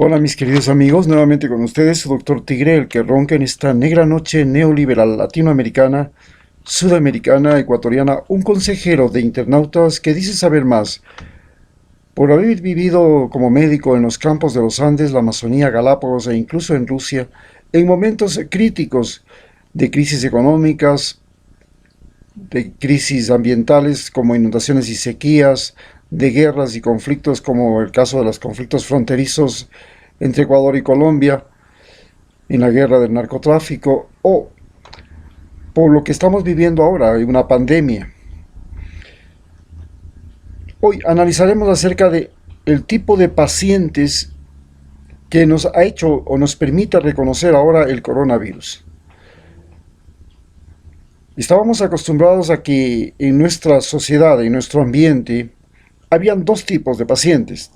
Hola mis queridos amigos, nuevamente con ustedes su doctor Tigre, el que ronca en esta negra noche neoliberal latinoamericana, sudamericana, ecuatoriana, un consejero de internautas que dice saber más. Por haber vivido como médico en los campos de los Andes, la Amazonía, Galápagos e incluso en Rusia, en momentos críticos de crisis económicas, de crisis ambientales como inundaciones y sequías, de guerras y conflictos como el caso de los conflictos fronterizos entre Ecuador y Colombia, en la guerra del narcotráfico, o por lo que estamos viviendo ahora, una pandemia. Hoy analizaremos acerca de el tipo de pacientes que nos ha hecho o nos permite reconocer ahora el coronavirus. Estábamos acostumbrados a que en nuestra sociedad, en nuestro ambiente, habían dos tipos de pacientes.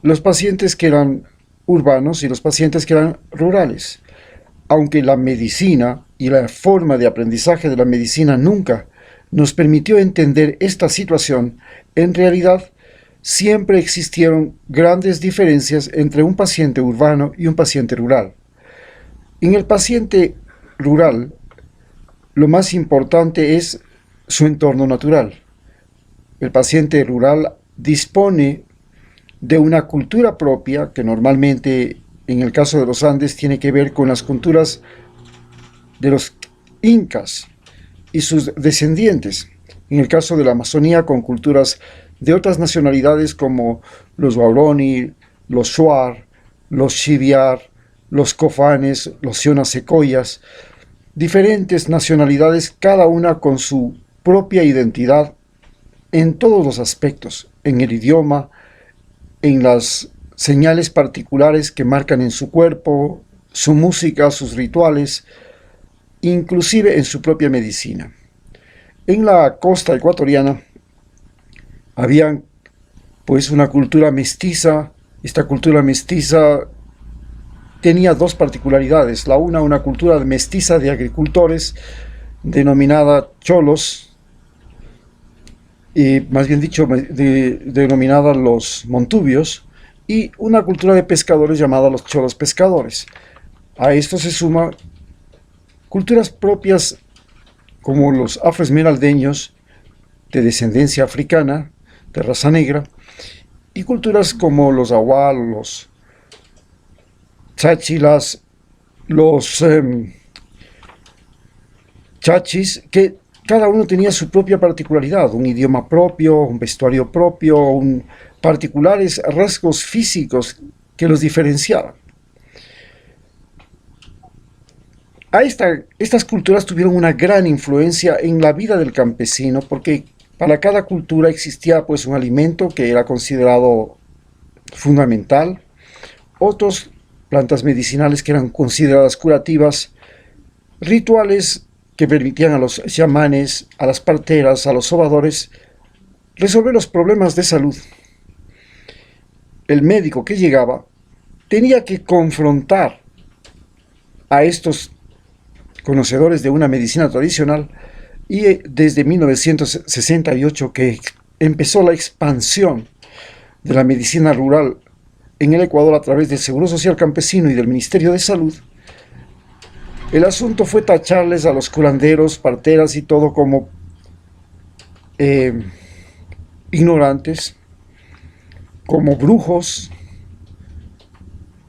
Los pacientes que eran urbanos y los pacientes que eran rurales. Aunque la medicina y la forma de aprendizaje de la medicina nunca nos permitió entender esta situación, en realidad siempre existieron grandes diferencias entre un paciente urbano y un paciente rural. En el paciente rural, lo más importante es su entorno natural. El paciente rural dispone de una cultura propia que normalmente, en el caso de los Andes, tiene que ver con las culturas de los incas y sus descendientes. En el caso de la Amazonía, con culturas de otras nacionalidades como los Waorani, los Shuar, los Shiviar, los Cofanes, los Sionasecoyas, diferentes nacionalidades, cada una con su propia identidad en todos los aspectos, en el idioma, en las señales particulares que marcan en su cuerpo, su música, sus rituales, inclusive en su propia medicina. En la costa ecuatoriana había pues una cultura mestiza. Esta cultura mestiza tenía dos particularidades. La una cultura mestiza de agricultores denominada cholos, y más bien dicho, denominada los montubios, y una cultura de pescadores llamada los cholos pescadores. A esto se suma culturas propias como los afroesmeraldeños de descendencia africana, de raza negra, y culturas como los Awal, los Cháchilas, los Chachis, que cada uno tenía su propia particularidad, un idioma propio, un vestuario propio, particulares rasgos físicos que los diferenciaban. Estas culturas tuvieron una gran influencia en la vida del campesino porque para cada cultura existía pues un alimento que era considerado fundamental, otros plantas medicinales que eran consideradas curativas, rituales que permitían a los chamanes, a las parteras, a los sobadores resolver los problemas de salud. El médico que llegaba tenía que confrontar a estos conocedores de una medicina tradicional, y desde 1968 que empezó la expansión de la medicina rural en el Ecuador a través del Seguro Social Campesino y del Ministerio de Salud, el asunto fue tacharles a los curanderos, parteras y todo como ignorantes, como brujos,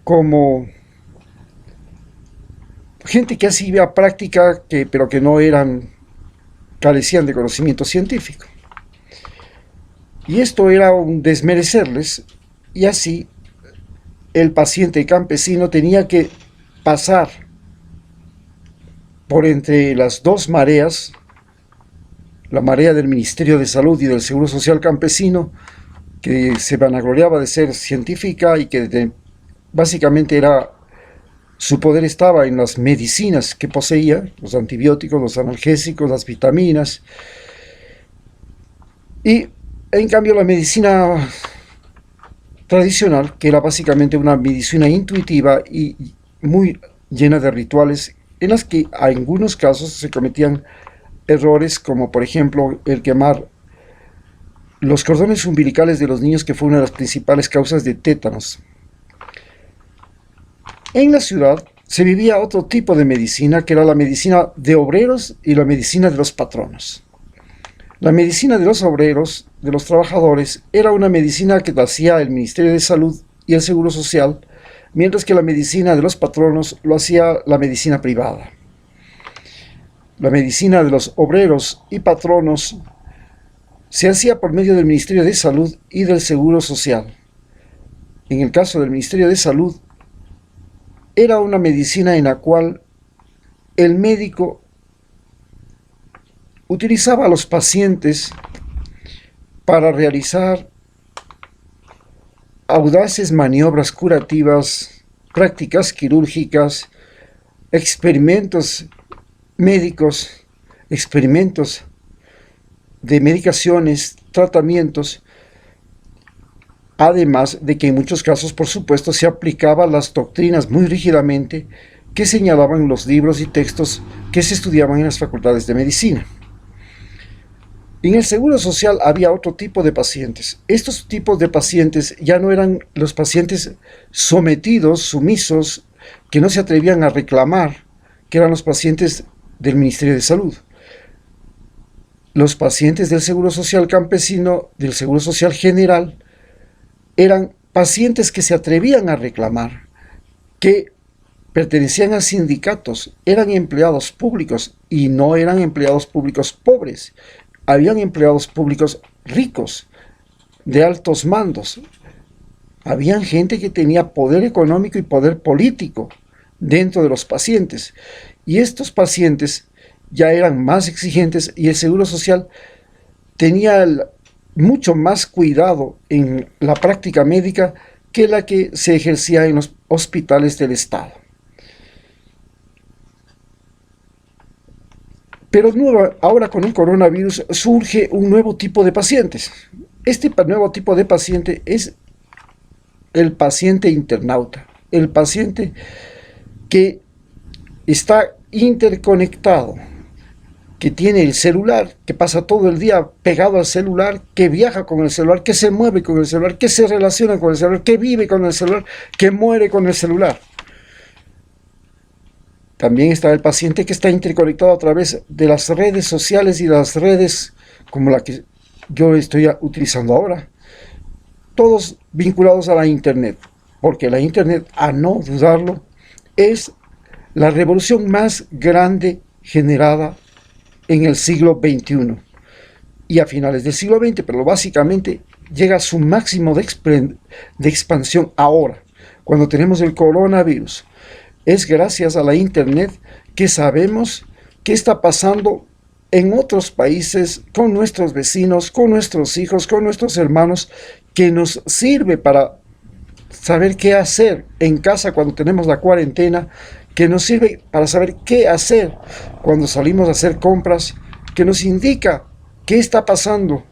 como gente que hacía práctica, pero que no carecían de conocimiento científico. Y esto era un desmerecerles, y así el paciente campesino tenía que pasar por entre las dos mareas, la marea del Ministerio de Salud y del Seguro Social Campesino, que se vanagloriaba de ser científica y que básicamente su poder estaba en las medicinas que poseía, los antibióticos, los analgésicos, las vitaminas. Y en cambio la medicina tradicional, que era básicamente una medicina intuitiva y muy llena de rituales, en las que en algunos casos se cometían errores, como por ejemplo el quemar los cordones umbilicales de los niños, que fue una de las principales causas de tétanos. En la ciudad se vivía otro tipo de medicina, que era la medicina de obreros y la medicina de los patronos. La medicina de los obreros, de los trabajadores, era una medicina que hacía el Ministerio de Salud y el Seguro Social, mientras que la medicina de los patronos lo hacía la medicina privada. La medicina de los obreros y patronos se hacía por medio del Ministerio de Salud y del Seguro Social. En el caso del Ministerio de Salud, era una medicina en la cual el médico utilizaba a los pacientes para realizar audaces maniobras curativas, prácticas quirúrgicas, experimentos médicos, experimentos de medicaciones, tratamientos, además de que en muchos casos, por supuesto, se aplicaban las doctrinas muy rígidamente que señalaban los libros y textos que se estudiaban en las facultades de medicina. En el Seguro Social había otro tipo de pacientes. Estos tipos de pacientes ya no eran los pacientes sometidos, sumisos, que no se atrevían a reclamar, que eran los pacientes del Ministerio de Salud. Los pacientes del Seguro Social campesino, del Seguro Social general, eran pacientes que se atrevían a reclamar, que pertenecían a sindicatos, eran empleados públicos y no eran empleados públicos pobres. Habían empleados públicos ricos, de altos mandos. Habían gente que tenía poder económico y poder político dentro de los pacientes. Y estos pacientes ya eran más exigentes y el Seguro Social tenía mucho más cuidado en la práctica médica que la que se ejercía en los hospitales del Estado. Pero ahora con el coronavirus surge un nuevo tipo de pacientes. Este nuevo tipo de paciente es el paciente internauta, el paciente que está interconectado, que tiene el celular, que pasa todo el día pegado al celular, que viaja con el celular, que se mueve con el celular, que se relaciona con el celular, que vive con el celular, que muere con el celular. También está el paciente que está interconectado a través de las redes sociales y las redes como la que yo estoy utilizando ahora. Todos vinculados a la Internet, porque la Internet, a no dudarlo, es la revolución más grande generada en el siglo XXI y a finales del siglo XX, pero básicamente llega a su máximo de expansión ahora, cuando tenemos el coronavirus. Es gracias a la Internet que sabemos qué está pasando en otros países, con nuestros vecinos, con nuestros hijos, con nuestros hermanos, que nos sirve para saber qué hacer en casa cuando tenemos la cuarentena, que nos sirve para saber qué hacer cuando salimos a hacer compras, que nos indica qué está pasando,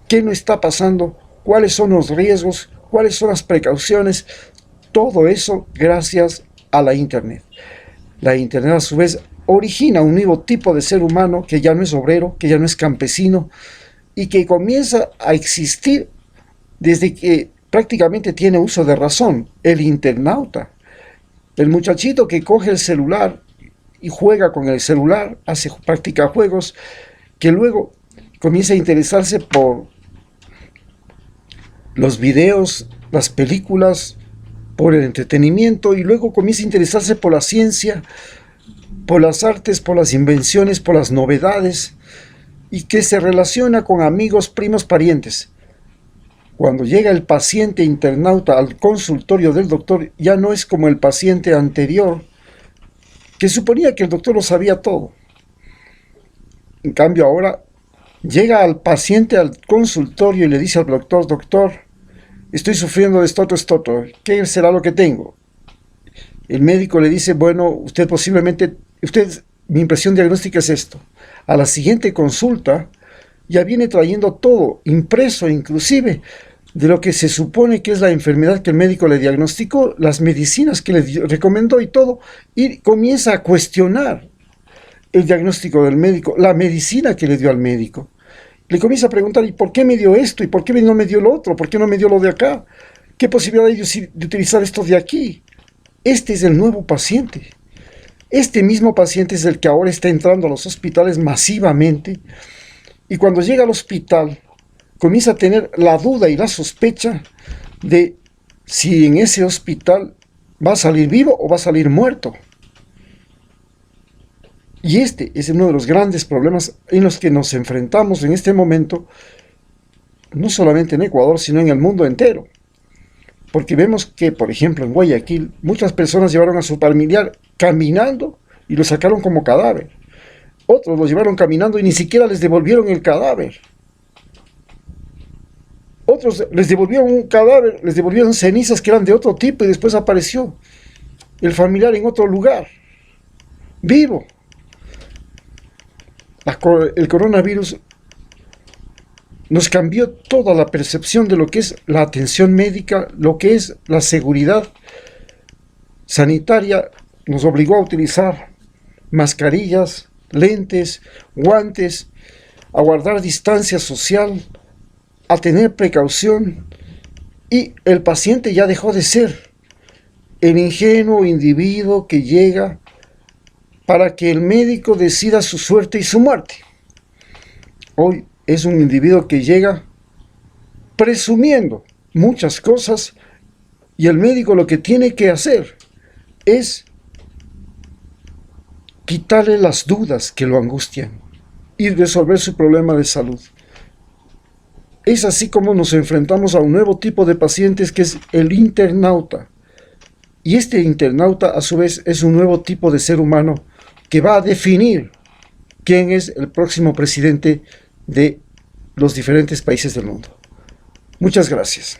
qué no está pasando, cuáles son los riesgos, cuáles son las precauciones. Todo eso gracias a la Internet. La Internet a su vez origina un nuevo tipo de ser humano que ya no es obrero, que ya no es campesino y que comienza a existir desde que prácticamente tiene uso de razón, el internauta. El muchachito que coge el celular y juega con el celular, practica juegos, que luego comienza a interesarse por los videos, las películas, por el entretenimiento y luego comienza a interesarse por la ciencia, por las artes, por las invenciones, por las novedades y que se relaciona con amigos, primos, parientes. Cuando llega el paciente internauta al consultorio del doctor, ya no es como el paciente anterior, que suponía que el doctor lo sabía todo. En cambio ahora llega al paciente al consultorio y le dice al doctor, doctor, estoy sufriendo de esto, ¿qué será lo que tengo? El médico le dice, bueno, mi impresión diagnóstica es esto. A la siguiente consulta ya viene trayendo todo, impreso inclusive, de lo que se supone que es la enfermedad que el médico le diagnosticó, las medicinas que le recomendó y todo, y comienza a cuestionar el diagnóstico del médico, la medicina que le dio al médico. Le comienza a preguntar, ¿y por qué me dio esto? ¿Y por qué no me dio lo otro? ¿Por qué no me dio lo de acá? ¿Qué posibilidad hay de utilizar esto de aquí? Este es el nuevo paciente. Este mismo paciente es el que ahora está entrando a los hospitales masivamente, y cuando llega al hospital comienza a tener la duda y la sospecha de si en ese hospital va a salir vivo o va a salir muerto. Y este es uno de los grandes problemas en los que nos enfrentamos en este momento, no solamente en Ecuador, sino en el mundo entero. Porque vemos que, por ejemplo, en Guayaquil, muchas personas llevaron a su familiar caminando y lo sacaron como cadáver. Otros lo llevaron caminando y ni siquiera les devolvieron el cadáver. Otros les devolvieron un cadáver, les devolvieron cenizas que eran de otro tipo y después apareció el familiar en otro lugar, vivo. El coronavirus nos cambió toda la percepción de lo que es la atención médica, lo que es la seguridad sanitaria. Nos obligó a utilizar mascarillas, lentes, guantes, a guardar distancia social, a tener precaución, y el paciente ya dejó de ser el ingenuo individuo que llega para que el médico decida su suerte y su muerte. Hoy es un individuo que llega presumiendo muchas cosas, y el médico lo que tiene que hacer es quitarle las dudas que lo angustian y resolver su problema de salud. Es así como nos enfrentamos a un nuevo tipo de pacientes, que es el internauta. Y este internauta, a su vez, es un nuevo tipo de ser humano que va a definir quién es el próximo presidente de los diferentes países del mundo. Muchas gracias.